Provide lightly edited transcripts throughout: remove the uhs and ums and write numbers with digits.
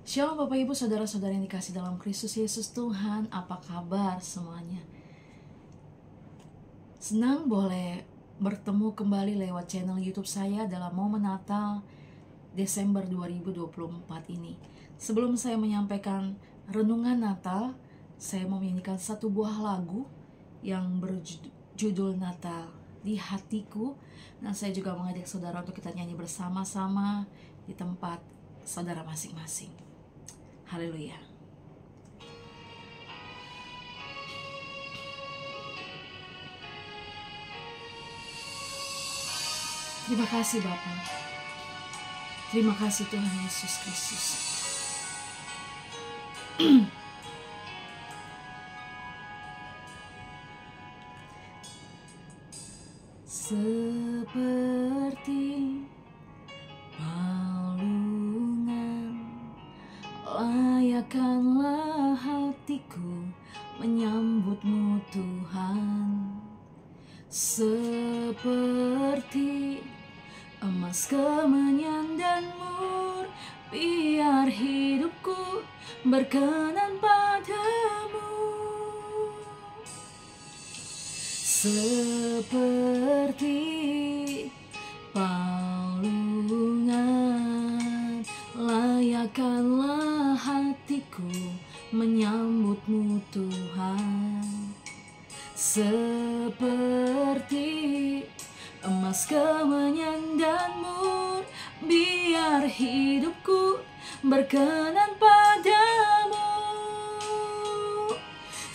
Shalom Bapak Ibu Saudara-saudara yang dikasih dalam Kristus Yesus Tuhan. Apa kabar semuanya? Senang boleh bertemu kembali lewat channel YouTube saya dalam momen Natal Desember 2024 ini. Sebelum saya menyampaikan renungan Natal, saya mau menyanyikan satu buah lagu yang berjudul Natal di Hatiku. Nah, saya juga mengajak saudara untuk kita nyanyi bersama-sama di tempat saudara masing-masing. Haleluya. Terima kasih Bapa. Terima kasih Tuhan Yesus Kristus. Seperti palungan, layakkanlah hatiku menyambutmu Tuhan. Seperti emas kemenyan dan mur, biar hidupku berkenan padamu. Seperti palungan, layakkanlah hatiku menyambutmu Tuhan. Seperti emas kemenyan dan mur, biar hidupku berkenan padamu.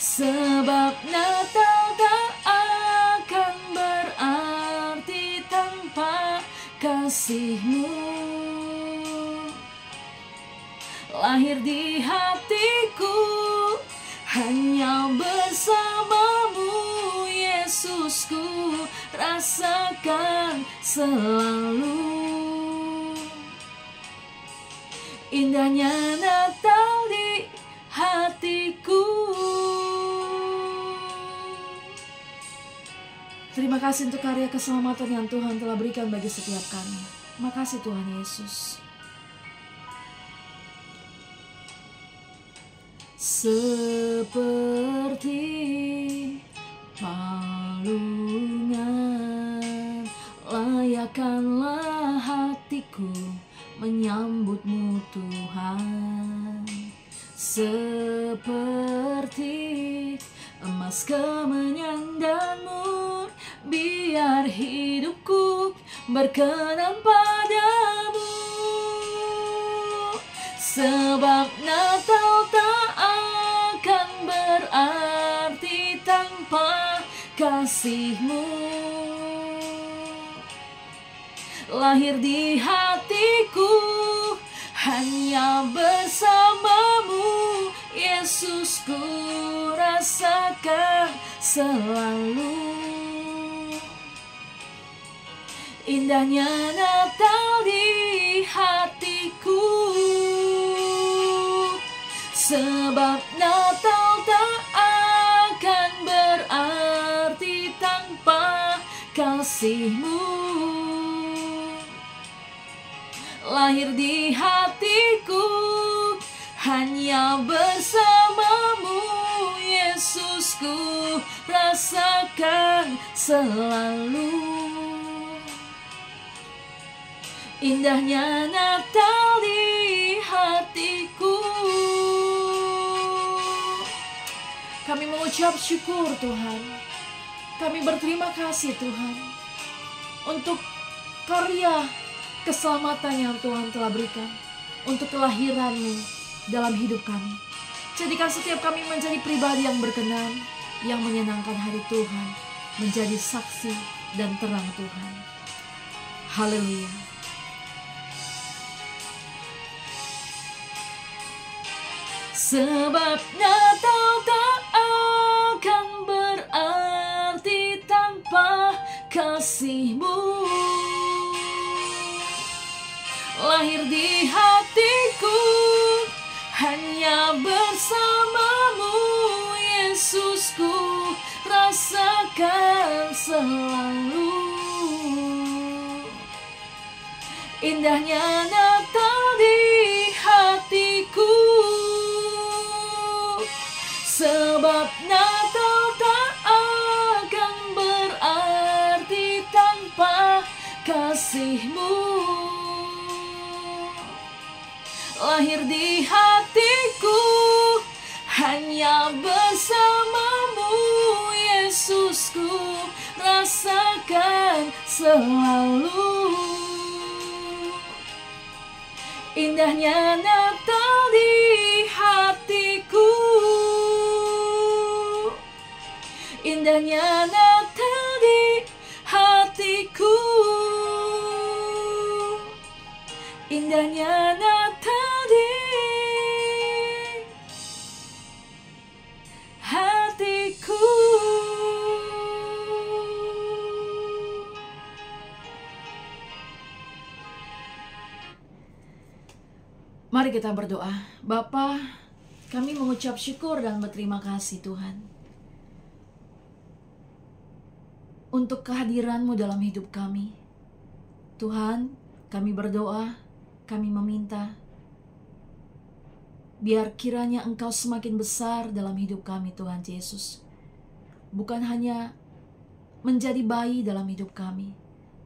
Sebab Natal tak akan berarti tanpa kasih-Mu. Lahir di hatiku hanya bersamamu, Yesusku, rasakan selalu. Indahnya Natal di hatiku. Terima kasih untuk karya keselamatan yang Tuhan telah berikan bagi setiap kami. Makasih Tuhan Yesus. Seperti palungan, layakkanlah hatiku menyambutmu Tuhan. Seperti emas kemenyan dan mur, biar hidupku berkenan padamu. Sebab Natal tak akan berarti tanpa kasih-Mu. Lahir di hatiku hanya bersamamu, Yesusku, rasakan selalu. Indahnya Natal di hatiku. Sebab Natal tak akan berarti tanpa kasih-Mu. Lahir di hatiku hanya bersamamu, Yesusku, rasakan selalu. Indahnya Natal di hatiku. Kami mengucap syukur Tuhan. Kami berterima kasih Tuhan untuk karya keselamatan yang Tuhan telah berikan, untuk kelahiran-Mu dalam hidup kami. Jadikan setiap kami menjadi pribadi yang berkenan, yang menyenangkan hari Tuhan, menjadi saksi dan terang Tuhan. Haleluya. Sebab Natal tak akan berarti tanpa kasih-Mu. Lahir di hatiku hanya bersamamu, Yesusku, rasakan selalu. Indahnya Natal di hatiku. lahir di hatiku, hanya bersamamu Yesusku, rasakan selalu. Indahnya Natal di hatiku, indahnya Natal di hatiku, indahnya Natal di hatiku. Mari kita berdoa. Bapa, kami mengucap syukur dan berterima kasih Tuhan untuk kehadiran-Mu dalam hidup kami. Tuhan, kami berdoa, kami meminta, biar kiranya Engkau semakin besar dalam hidup kami Tuhan Yesus. Bukan hanya menjadi bayi dalam hidup kami,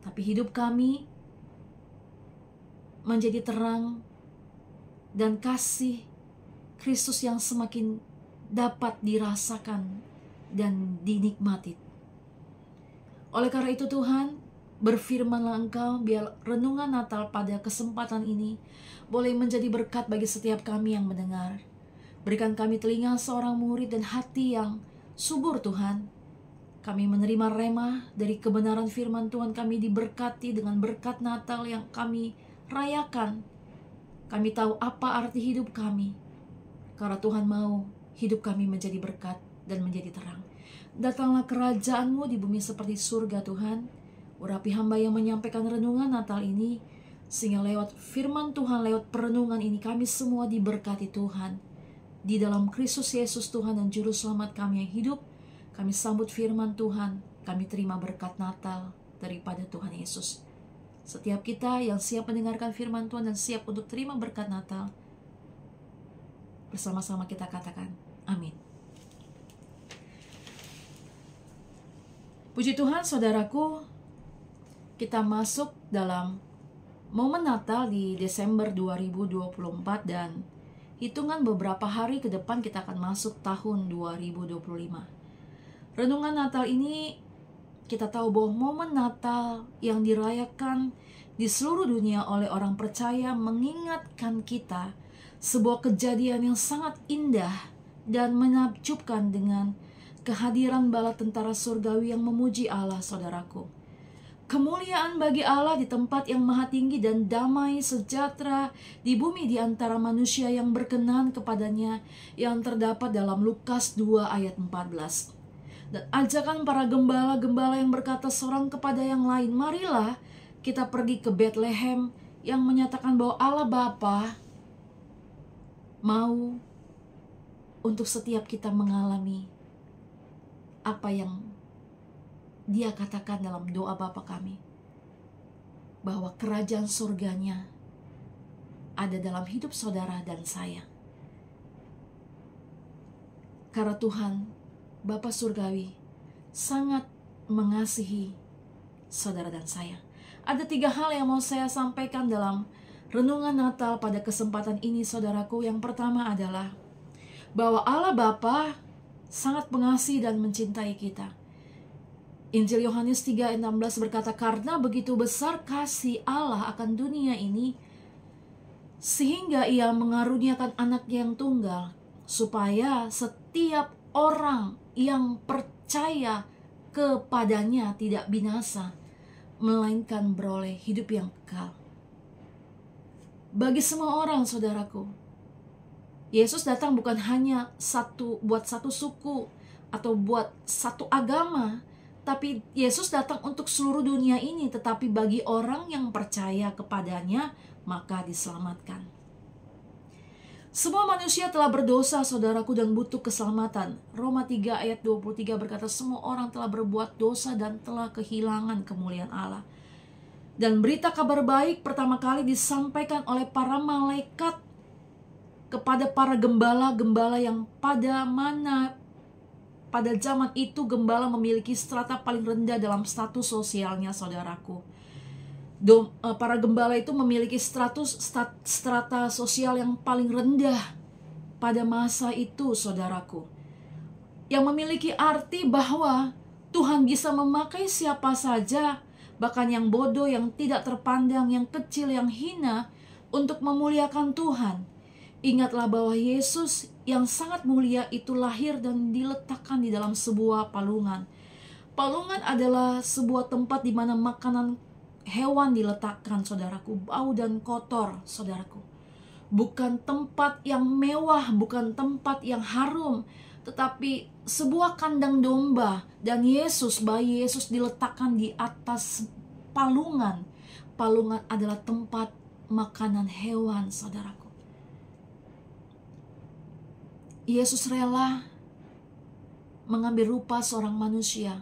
tapi hidup kami menjadi terang dan kasih Kristus yang semakin dapat dirasakan dan dinikmati. Oleh karena itu Tuhan, berfirmanlah Engkau, biar renungan Natal pada kesempatan ini boleh menjadi berkat bagi setiap kami yang mendengar. Berikan kami telinga seorang murid dan hati yang subur Tuhan. Kami menerima rema dari kebenaran firman Tuhan, kami diberkati dengan berkat Natal yang kami rayakan. Kami tahu apa arti hidup kami, karena Tuhan mau hidup kami menjadi berkat dan menjadi terang. Datanglah kerajaan-Mu di bumi seperti surga Tuhan. Urapi hamba yang menyampaikan renungan Natal ini, sehingga lewat firman Tuhan, lewat perenungan ini kami semua diberkati Tuhan. Di dalam Kristus Yesus Tuhan dan Juru Selamat kami yang hidup, kami sambut firman Tuhan, kami terima berkat Natal daripada Tuhan Yesus. Setiap kita yang siap mendengarkan firman Tuhan dan siap untuk terima berkat Natal, bersama-sama kita katakan, amin. Puji Tuhan saudaraku, kita masuk dalam momen Natal di Desember 2024 dan hitungan beberapa hari ke depan kita akan masuk tahun 2025. Renungan Natal ini kita tahu bahwa momen Natal yang dirayakan di seluruh dunia oleh orang percaya mengingatkan kita sebuah kejadian yang sangat indah dan menakjubkan dengan kehadiran bala tentara surgawi yang memuji Allah, saudaraku. Kemuliaan bagi Allah di tempat yang maha tinggi dan damai sejahtera di bumi di antara manusia yang berkenan kepadanya, yang terdapat dalam Lukas 2 ayat 14. Dan ajakan para gembala-gembala yang berkata seorang kepada yang lain, marilah kita pergi ke Bethlehem, yang menyatakan bahwa Allah Bapa mau untuk setiap kita mengalami apa yang Dia katakan dalam doa Bapa kami, bahwa kerajaan surganya ada dalam hidup saudara dan saya. Karena Tuhan Bapa Surgawi sangat mengasihi saudara dan saya. Ada 3 hal yang mau saya sampaikan dalam renungan Natal pada kesempatan ini, saudaraku. Yang pertama adalah bahwa Allah Bapa sangat mengasihi dan mencintai kita. Injil Yohanes 3 ayat 16 berkata, karena begitu besar kasih Allah akan dunia ini, sehingga Ia mengaruniakan anaknya yang tunggal, supaya setiap orang yang percaya kepadanya tidak binasa, melainkan beroleh hidup yang kekal. Bagi semua orang, saudaraku, Yesus datang bukan hanya buat satu suku atau buat satu agama, tapi Yesus datang untuk seluruh dunia ini. Tetapi bagi orang yang percaya kepadanya, maka diselamatkan. Semua manusia telah berdosa, saudaraku, dan butuh keselamatan. Roma 3 ayat 23 berkata, semua orang telah berbuat dosa dan telah kehilangan kemuliaan Allah. Dan berita kabar baik pertama kali disampaikan oleh para malaikat kepada para gembala-gembala yang pada zaman itu gembala memiliki strata paling rendah dalam status sosialnya, saudaraku. Para gembala itu memiliki strata sosial yang paling rendah pada masa itu, saudaraku. Yang memiliki arti bahwa Tuhan bisa memakai siapa saja, bahkan yang bodoh, yang tidak terpandang, yang kecil, yang hina, untuk memuliakan Tuhan. Ingatlah bahwa Yesus yang sangat mulia itu lahir dan diletakkan di dalam sebuah palungan. Palungan adalah sebuah tempat di mana makanan hewan diletakkan, saudaraku, bau dan kotor, saudaraku. Bukan tempat yang mewah, bukan tempat yang harum, tetapi sebuah kandang domba. Dan bayi Yesus diletakkan di atas palungan. Palungan adalah tempat makanan hewan, saudaraku. Yesus rela mengambil rupa seorang manusia,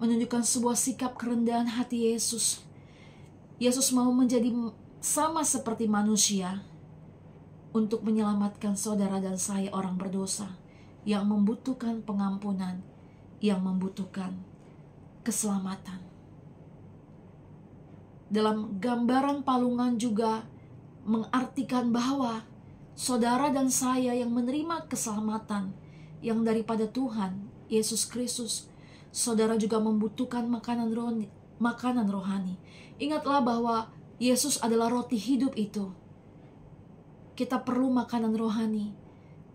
menunjukkan sebuah sikap kerendahan hati Yesus. Yesus mau menjadi sama seperti manusia untuk menyelamatkan saudara dan saya, orang berdosa yang membutuhkan pengampunan, yang membutuhkan keselamatan. Dalam gambaran palungan juga mengartikan bahwa saudara dan saya yang menerima keselamatan yang daripada Tuhan Yesus Kristus, saudara juga membutuhkan makanan rohani. Ingatlah bahwa Yesus adalah roti hidup itu. Kita perlu makanan rohani.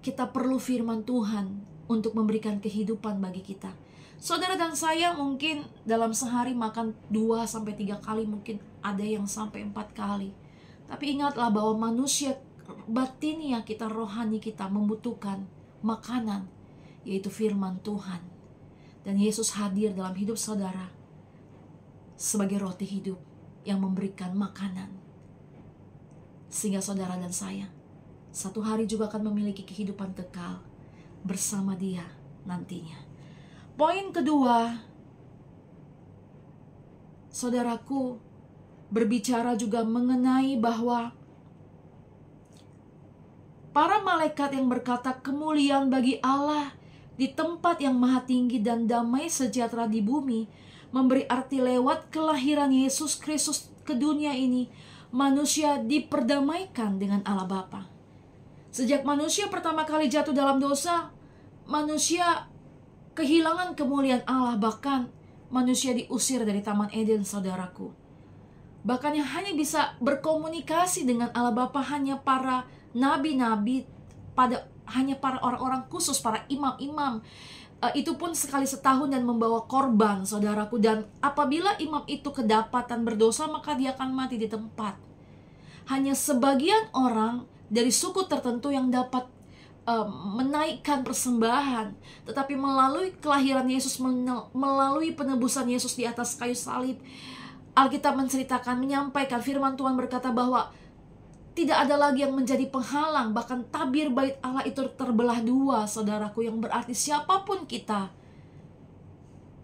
Kita perlu firman Tuhan untuk memberikan kehidupan bagi kita. Saudara dan saya mungkin dalam sehari makan 2-3 kali, mungkin ada yang sampai 4 kali. Tapi ingatlah bahwa manusia batinia kita, rohani kita membutuhkan makanan, yaitu firman Tuhan. Dan Yesus hadir dalam hidup saudara sebagai roti hidup yang memberikan makanan, sehingga saudara dan saya satu hari juga akan memiliki kehidupan kekal bersama Dia nantinya. Poin kedua, saudaraku, berbicara juga mengenai bahwa para malaikat yang berkata kemuliaan bagi Allah di tempat yang maha tinggi dan damai sejahtera di bumi, memberi arti lewat kelahiran Yesus Kristus ke dunia ini, manusia diperdamaikan dengan Allah Bapa. Sejak manusia pertama kali jatuh dalam dosa, manusia kehilangan kemuliaan Allah, bahkan manusia diusir dari Taman Eden, saudaraku. Bahkan yang hanya bisa berkomunikasi dengan Allah Bapa hanya para nabi-nabi, hanya para orang-orang khusus, para imam-imam. Itu pun sekali setahun dan membawa korban, saudaraku. Dan apabila imam itu kedapatan berdosa, maka dia akan mati di tempat. Hanya sebagian orang dari suku tertentu yang dapat menaikkan persembahan. Tetapi melalui kelahiran Yesus, melalui penebusan Yesus di atas kayu salib, Alkitab menceritakan, menyampaikan firman Tuhan berkata bahwa tidak ada lagi yang menjadi penghalang. Bahkan tabir bait Allah itu terbelah dua, saudaraku, yang berarti siapapun kita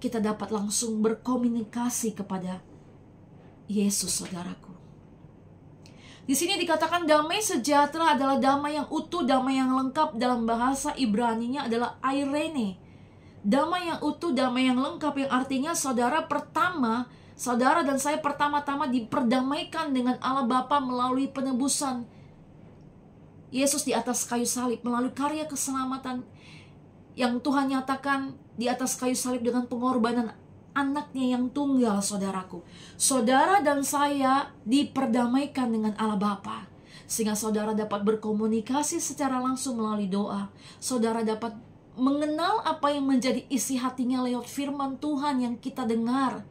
dapat langsung berkomunikasi kepada Yesus, saudaraku. Di sini dikatakan damai sejahtera adalah damai yang utuh, damai yang lengkap. Dalam bahasa Ibrani-nya adalah eirene. Damai yang utuh, damai yang lengkap, yang artinya saudara dan saya pertama-tama diperdamaikan dengan Allah Bapa melalui penebusan Yesus di atas kayu salib, melalui karya keselamatan yang Tuhan nyatakan di atas kayu salib dengan pengorbanan anaknya yang tunggal, saudaraku. Saudara dan saya diperdamaikan dengan Allah Bapa, sehingga saudara dapat berkomunikasi secara langsung melalui doa. Saudara dapat mengenal apa yang menjadi isi hatinya lewat firman Tuhan yang kita dengar.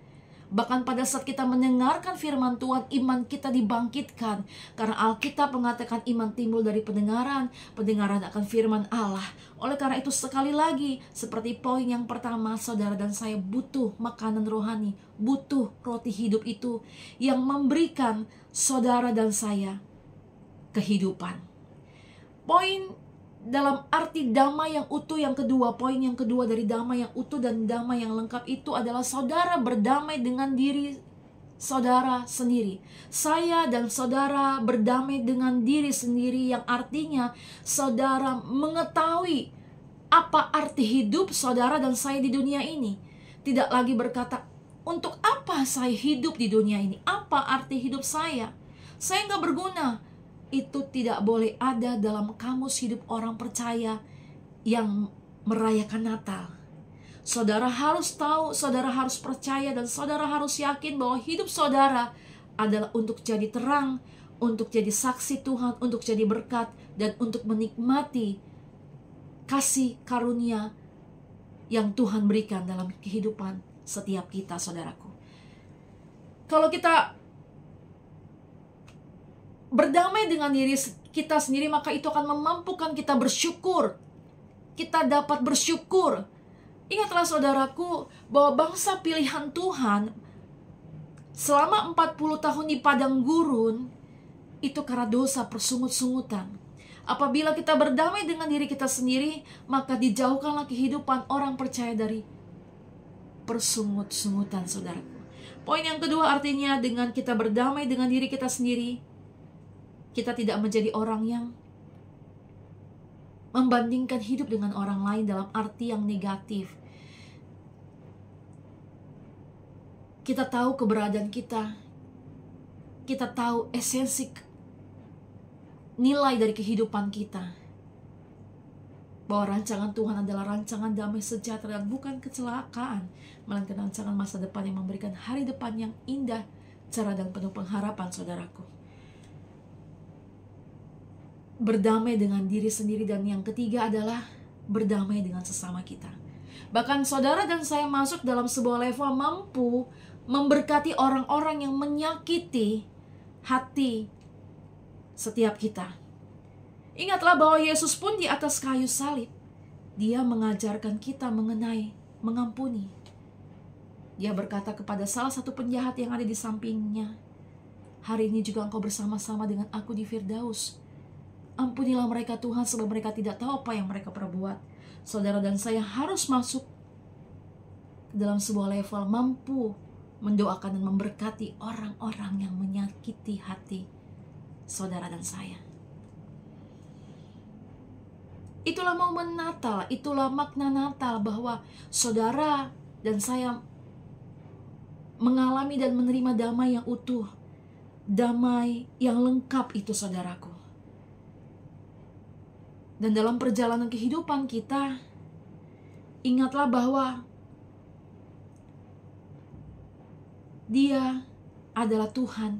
Bahkan pada saat kita mendengarkan firman Tuhan, iman kita dibangkitkan. Karena Alkitab mengatakan iman timbul dari pendengaran, pendengaran akan firman Allah. Oleh karena itu sekali lagi, seperti poin yang pertama, saudara dan saya butuh makanan rohani, butuh roti hidup itu yang memberikan saudara dan saya kehidupan. Poin dalam arti damai yang utuh yang kedua, poin yang kedua dari damai yang utuh dan damai yang lengkap itu adalah saudara berdamai dengan diri saudara sendiri. Saya dan saudara berdamai dengan diri sendiri, yang artinya saudara mengetahui apa arti hidup saudara dan saya di dunia ini. Tidak lagi berkata, Untuk apa saya hidup di dunia ini? Apa arti hidup saya? Saya nggak berguna. Itu tidak boleh ada dalam kamus hidup orang percaya yang merayakan Natal. Saudara harus tahu, saudara harus percaya, dan saudara harus yakin bahwa hidup saudara adalah untuk jadi terang, untuk jadi saksi Tuhan, untuk jadi berkat, dan untuk menikmati kasih karunia yang Tuhan berikan dalam kehidupan setiap kita, saudaraku. Kalau kita berdamai dengan diri kita sendiri, maka itu akan memampukan kita bersyukur. Kita dapat bersyukur. Ingatlah saudaraku, bahwa bangsa pilihan Tuhan selama 40 tahun di padang gurun itu karena dosa persungut-sungutan. Apabila kita berdamai dengan diri kita sendiri, maka dijauhkanlah kehidupan orang percaya dari persungut-sungutan, saudaraku. Poin yang kedua artinya dengan kita berdamai dengan diri kita sendiri, kita tidak menjadi orang yang membandingkan hidup dengan orang lain dalam arti yang negatif. Kita tahu keberadaan kita. Kita tahu esensi nilai dari kehidupan kita. Bahwa rancangan Tuhan adalah rancangan damai sejahtera dan bukan kecelakaan, melainkan rancangan masa depan yang memberikan hari depan yang indah, cerah dan penuh pengharapan, saudaraku. Berdamai dengan diri sendiri, dan yang ketiga adalah berdamai dengan sesama kita. Bahkan saudara dan saya masuk dalam sebuah level mampu memberkati orang-orang yang menyakiti hati setiap kita. Ingatlah bahwa Yesus pun di atas kayu salib, Dia mengajarkan kita mengenai mengampuni. Dia berkata kepada salah satu penjahat yang ada di sampingnya, "Hari ini juga engkau bersama-sama dengan aku di Firdaus. Ampunilah mereka Tuhan, sebab mereka tidak tahu apa yang mereka perbuat." Saudara dan saya harus masuk dalam sebuah level mampu mendoakan dan memberkati orang-orang yang menyakiti hati saudara dan saya. Itulah momen Natal, itulah makna Natal, bahwa saudara dan saya mengalami dan menerima damai yang utuh, damai yang lengkap itu, saudaraku. Dan dalam perjalanan kehidupan kita, ingatlah bahwa Dia adalah Tuhan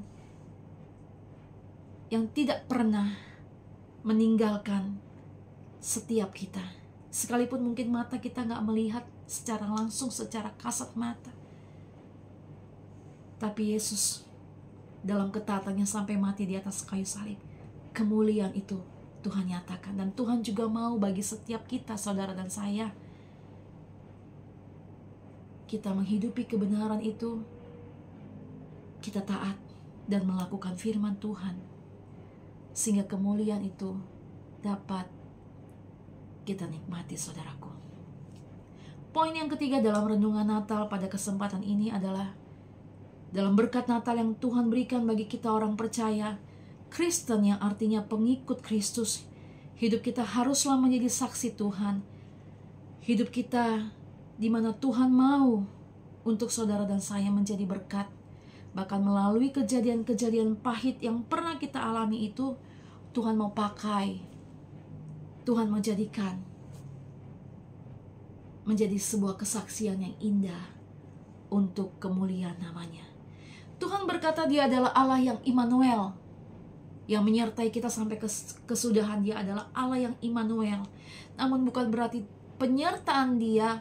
yang tidak pernah meninggalkan setiap kita. Sekalipun mungkin mata kita gak melihat secara langsung, secara kasat mata. Tapi Yesus dalam ketaatannya sampai mati di atas kayu salib, kemuliaan itu Tuhan nyatakan. Dan Tuhan juga mau bagi setiap kita, saudara dan saya, kita menghidupi kebenaran itu, kita taat dan melakukan firman Tuhan, sehingga kemuliaan itu dapat kita nikmati, saudaraku. Poin yang ketiga dalam renungan Natal pada kesempatan ini adalah dalam berkat Natal yang Tuhan berikan bagi kita orang percaya Kristen, yang artinya pengikut Kristus. Hidup kita haruslah menjadi saksi Tuhan. Hidup kita di mana Tuhan mau untuk saudara dan saya menjadi berkat. Bahkan melalui kejadian-kejadian pahit yang pernah kita alami itu, Tuhan mau pakai, Tuhan mau jadikan menjadi sebuah kesaksian yang indah untuk kemuliaan namanya. Tuhan berkata Dia adalah Allah yang Immanuel, yang menyertai kita sampai kesudahan. Dia adalah Allah yang Immanuel. Namun bukan berarti penyertaan Dia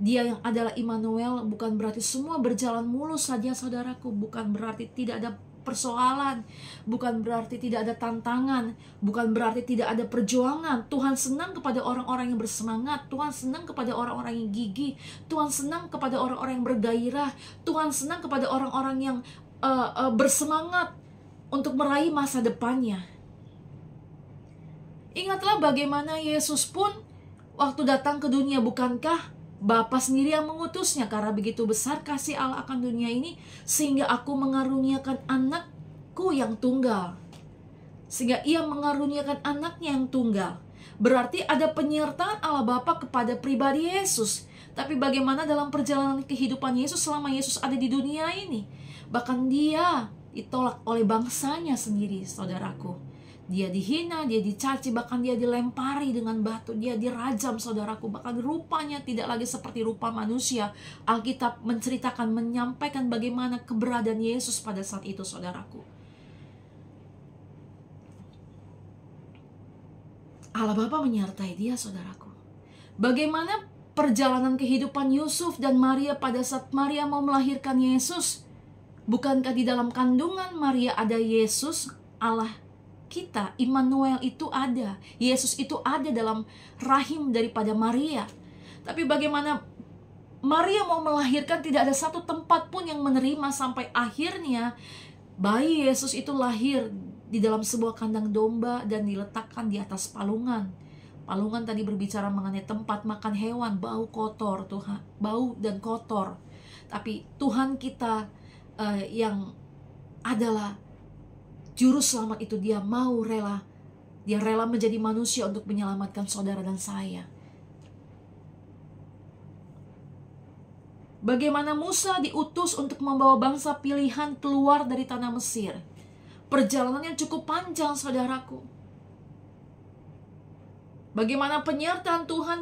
yang adalah Immanuel, bukan berarti semua berjalan mulus saja, saudaraku. Bukan berarti tidak ada persoalan, bukan berarti tidak ada tantangan, bukan berarti tidak ada perjuangan. Tuhan senang kepada orang-orang yang bersemangat, Tuhan senang kepada orang-orang yang gigih, Tuhan senang kepada orang-orang yang bergairah, Tuhan senang kepada orang-orang yang bersemangat untuk meraih masa depannya. Ingatlah bagaimana Yesus pun waktu datang ke dunia, bukankah Bapa sendiri yang mengutusnya? Karena begitu besar kasih Allah akan dunia ini, sehingga aku mengaruniakan anakku yang tunggal. Sehingga Ia mengaruniakan anaknya yang tunggal. Berarti ada penyertaan Allah Bapa kepada pribadi Yesus. Tapi bagaimana dalam perjalanan kehidupan Yesus selama Yesus ada di dunia ini? Bahkan dia ditolak oleh bangsanya sendiri, saudaraku. Dia dihina, dia dicaci, bahkan dia dilempari dengan batu, dia dirajam, saudaraku. Bahkan rupanya tidak lagi seperti rupa manusia. Alkitab menceritakan, menyampaikan bagaimana keberadaan Yesus pada saat itu, saudaraku. Allah Bapa menyertai dia, saudaraku. Bagaimana perjalanan kehidupan Yusuf dan Maria pada saat Maria mau melahirkan Yesus? Bukankah di dalam kandungan Maria ada Yesus, Allah kita, Immanuel itu ada. Yesus itu ada dalam rahim daripada Maria. Tapi bagaimana Maria mau melahirkan, tidak ada satu tempat pun yang menerima, sampai akhirnya bayi Yesus itu lahir di dalam sebuah kandang domba dan diletakkan di atas palungan. Palungan tadi berbicara mengenai tempat makan hewan, bau kotor, Tuhan, bau dan kotor. Tapi Tuhan kita yang adalah Juru Selamat itu, dia rela menjadi manusia untuk menyelamatkan saudara dan saya. Bagaimana Musa diutus untuk membawa bangsa pilihan keluar dari tanah Mesir. Perjalanannya cukup panjang, saudaraku. Bagaimana penyertaan Tuhan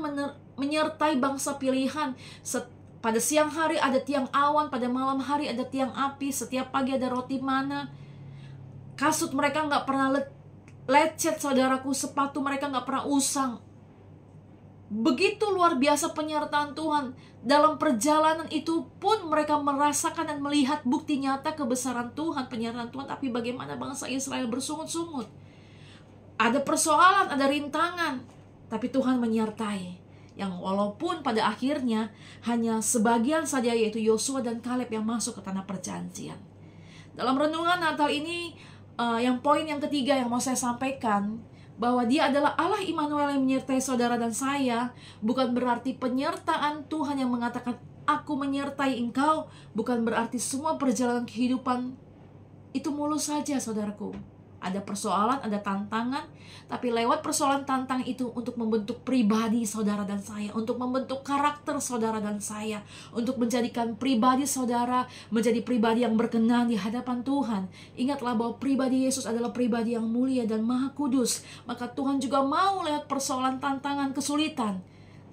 menyertai bangsa pilihan. Pada siang hari ada tiang awan, pada malam hari ada tiang api, setiap pagi ada roti mana. Kasut mereka nggak pernah lecet, saudaraku. Sepatu mereka nggak pernah usang. Begitu luar biasa penyertaan Tuhan. Dalam perjalanan itu pun mereka merasakan dan melihat bukti nyata kebesaran Tuhan, penyertaan Tuhan. Tapi bagaimana bangsa Israel bersungut-sungut. Ada persoalan, ada rintangan, tapi Tuhan menyertai. Yang walaupun pada akhirnya hanya sebagian saja, yaitu Yosua dan Kaleb yang masuk ke tanah perjanjian. Dalam renungan Natal ini, yang poin yang ketiga yang mau saya sampaikan, bahwa dia adalah Allah Immanuel yang menyertai saudara dan saya. Bukan berarti penyertaan Tuhan yang mengatakan aku menyertai engkau, bukan berarti semua perjalanan kehidupan itu mulus saja, saudaraku. Ada persoalan, ada tantangan, tapi lewat persoalan tantangan itu untuk membentuk pribadi saudara dan saya, untuk membentuk karakter saudara dan saya, untuk menjadikan pribadi saudara menjadi pribadi yang berkenan di hadapan Tuhan. Ingatlah bahwa pribadi Yesus adalah pribadi yang mulia dan maha kudus. Maka Tuhan juga mau lewat persoalan tantangan, kesulitan,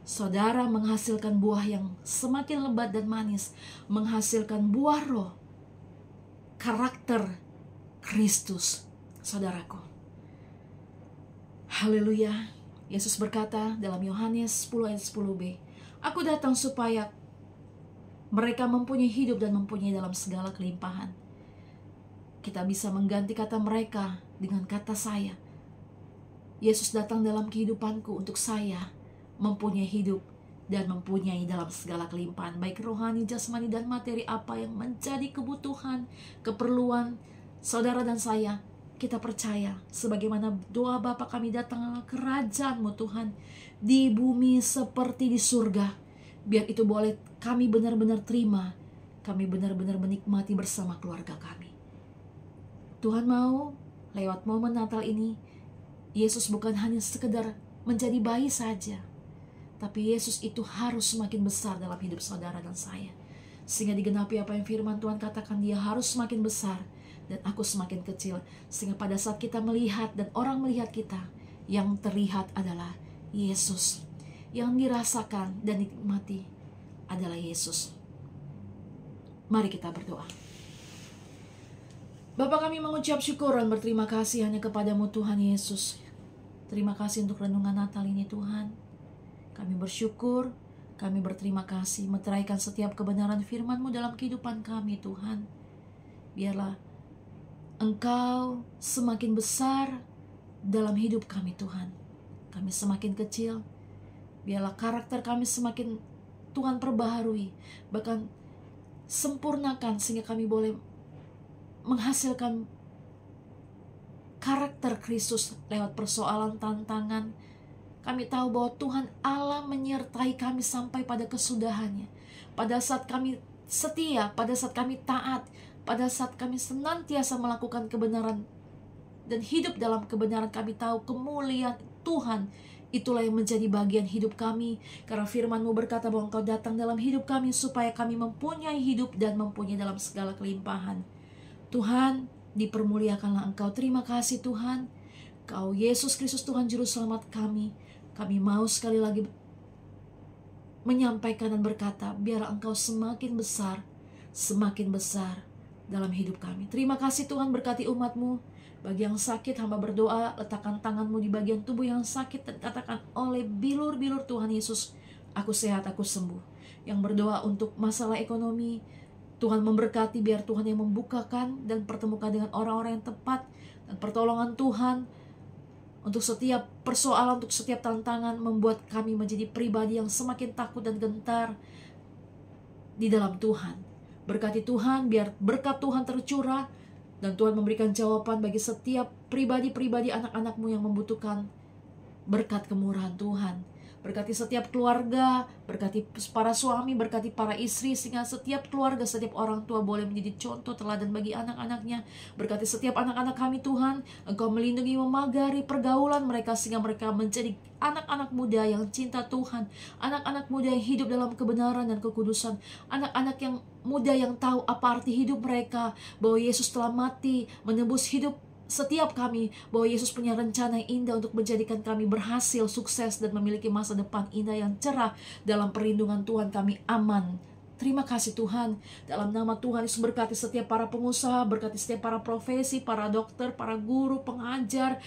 saudara menghasilkan buah yang semakin lebat dan manis, menghasilkan buah roh, karakter Kristus, saudaraku. Haleluya. Yesus berkata dalam Yohanes 10 ayat 10b, aku datang supaya mereka mempunyai hidup dan mempunyai dalam segala kelimpahan. Kita bisa mengganti kata mereka dengan kata saya. Yesus datang dalam kehidupanku untuk saya mempunyai hidup dan mempunyai dalam segala kelimpahan, baik rohani, jasmani, dan materi. Apa yang menjadi kebutuhan, keperluan saudara dan saya, kita percaya sebagaimana doa Bapa kami, datanglah kerajaan-Mu Tuhan di bumi seperti di surga. Biar itu boleh kami benar-benar terima, kami benar-benar menikmati bersama keluarga kami. Tuhan mau lewat momen Natal ini, Yesus bukan hanya sekedar menjadi bayi saja, tapi Yesus itu harus semakin besar dalam hidup saudara dan saya. Sehingga digenapi apa yang firman Tuhan katakan, dia harus semakin besar dan aku semakin kecil. Sehingga pada saat kita melihat dan orang melihat kita, yang terlihat adalah Yesus. Yang dirasakan dan dinikmati adalah Yesus. Mari kita berdoa. Bapa, kami mengucap syukur dan berterima kasih hanya kepadamu Tuhan Yesus. Terima kasih untuk renungan Natal ini Tuhan. Kami bersyukur, kami berterima kasih meteraikan setiap kebenaran firman-Mu dalam kehidupan kami Tuhan. Biarlah Engkau semakin besar dalam hidup kami Tuhan. Kami semakin kecil. Biarlah karakter kami semakin Tuhan perbaharui, bahkan sempurnakan sehingga kami boleh menghasilkan karakter Kristus lewat persoalan, tantangan. Kami tahu bahwa Tuhan Allah menyertai kami sampai pada kesudahannya. Pada saat kami setia, pada saat kami taat, pada saat kami senantiasa melakukan kebenaran dan hidup dalam kebenaran, kami tahu kemuliaan Tuhan Itulah yang menjadi bagian hidup kami. Karena firman-Mu berkata bahwa Engkau datang dalam hidup kami supaya kami mempunyai hidup dan mempunyai dalam segala kelimpahan. Tuhan, dipermuliakanlah Engkau. Terima kasih Tuhan. Kau Yesus Kristus Tuhan Juru Selamat kami. Kami mau sekali lagi menyampaikan dan berkata, biarlah Engkau semakin besar dalam hidup kami. Terima kasih Tuhan, berkati umat-Mu. Bagi yang sakit, hamba berdoa, letakkan tangan-Mu di bagian tubuh yang sakit dan katakan, oleh bilur-bilur Tuhan Yesus, aku sehat, aku sembuh. Yang berdoa untuk masalah ekonomi, Tuhan memberkati, biar Tuhan yang membukakan dan pertemukan dengan orang-orang yang tepat, dan pertolongan Tuhan untuk setiap persoalan, untuk setiap tantangan, membuat kami menjadi pribadi yang semakin takut dan gentar di dalam Tuhan. Berkati Tuhan, biar berkat Tuhan tercurah, dan Tuhan memberikan jawaban bagi setiap pribadi-pribadi anak-anak-Mu yang membutuhkan berkat kemurahan Tuhan. Berkati setiap keluarga, berkati para suami, berkati para istri, sehingga setiap keluarga, setiap orang tua boleh menjadi contoh teladan bagi anak-anaknya. Berkati setiap anak-anak kami Tuhan, Engkau melindungi, memagari pergaulan mereka, sehingga mereka menjadi anak-anak muda yang cinta Tuhan, anak-anak muda yang hidup dalam kebenaran dan kekudusan, anak-anak yang muda yang tahu apa arti hidup mereka, bahwa Yesus telah mati menebus hidup setiap kami, bahwa Yesus punya rencana yang indah untuk menjadikan kami berhasil, sukses, dan memiliki masa depan indah yang cerah. Dalam perlindungan Tuhan kami aman. Terima kasih Tuhan. Dalam nama Tuhan Yesus, berkati setiap para pengusaha, berkati setiap para profesi, para dokter, para guru, pengajar,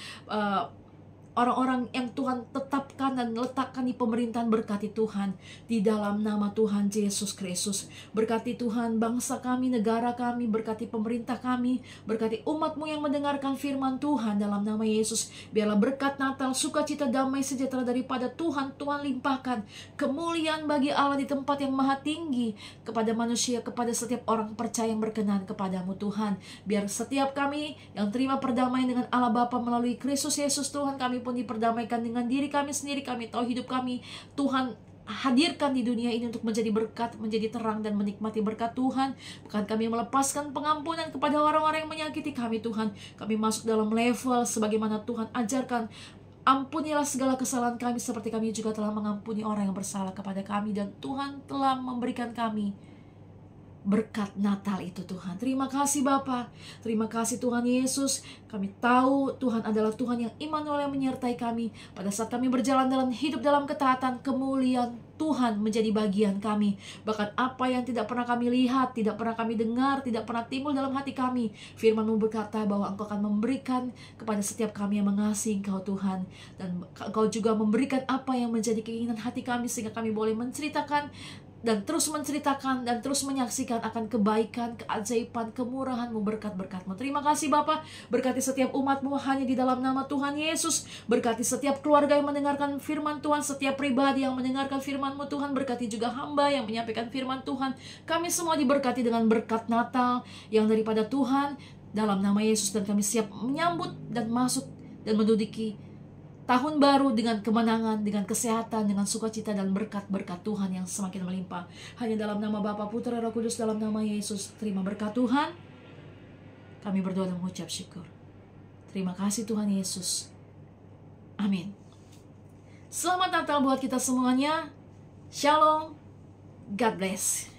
orang-orang yang Tuhan tetapkan dan letakkan di pemerintahan. Berkati Tuhan di dalam nama Tuhan Yesus Kristus. Berkati Tuhan bangsa kami, negara kami, berkati pemerintah kami, berkati umat-Mu yang mendengarkan firman Tuhan dalam nama Yesus. Biarlah berkat Natal, sukacita, damai, sejahtera daripada Tuhan limpahkan kemuliaan bagi Allah di tempat yang maha tinggi, kepada manusia, kepada setiap orang percaya yang berkenan kepadamu Tuhan. Biar setiap kami yang terima perdamaian dengan Allah Bapa melalui Kristus Yesus Tuhan, kami pun diperdamaikan dengan diri kami sendiri. Kami tahu hidup kami Tuhan hadirkan di dunia ini untuk menjadi berkat, menjadi terang, dan menikmati berkat Tuhan. Bukan kami melepaskan pengampunan kepada orang-orang yang menyakiti kami Tuhan. Kami masuk dalam level sebagaimana Tuhan ajarkan. Ampunilah segala kesalahan kami seperti kami juga telah mengampuni orang yang bersalah kepada kami. Dan Tuhan telah memberikan kami berkat Natal itu Tuhan. Terima kasih Bapa. Terima kasih Tuhan Yesus. Kami tahu Tuhan adalah Tuhan yang Immanuel, yang menyertai kami. Pada saat kami berjalan dalam hidup dalam ketaatan, kemuliaan Tuhan menjadi bagian kami. Bahkan apa yang tidak pernah kami lihat, tidak pernah kami dengar, tidak pernah timbul dalam hati kami, firman-Mu berkata bahwa Engkau akan memberikan kepada setiap kami yang mengasihi Engkau Tuhan. Dan Engkau juga memberikan apa yang menjadi keinginan hati kami, sehingga kami boleh menceritakan dan terus menceritakan dan terus menyaksikan akan kebaikan, keajaiban, kemurahan-Mu, berkat-berkat-Mu. Terima kasih Bapa. Berkati setiap umat-Mu hanya di dalam nama Tuhan Yesus. Berkati setiap keluarga yang mendengarkan firman Tuhan, setiap pribadi yang mendengarkan firman-Mu Tuhan. Berkati juga hamba yang menyampaikan firman Tuhan. Kami semua diberkati dengan berkat Natal yang daripada Tuhan dalam nama Yesus. Dan kami siap menyambut dan masuk dan menduduki tahun baru dengan kemenangan, dengan kesehatan, dengan sukacita dan berkat-berkat Tuhan yang semakin melimpah. Hanya dalam nama Bapa, Putra, Roh Kudus, dalam nama Yesus. Terima berkat Tuhan. Kami berdoa dan mengucap syukur. Terima kasih Tuhan Yesus. Amin. Selamat Natal buat kita semuanya. Shalom. God bless.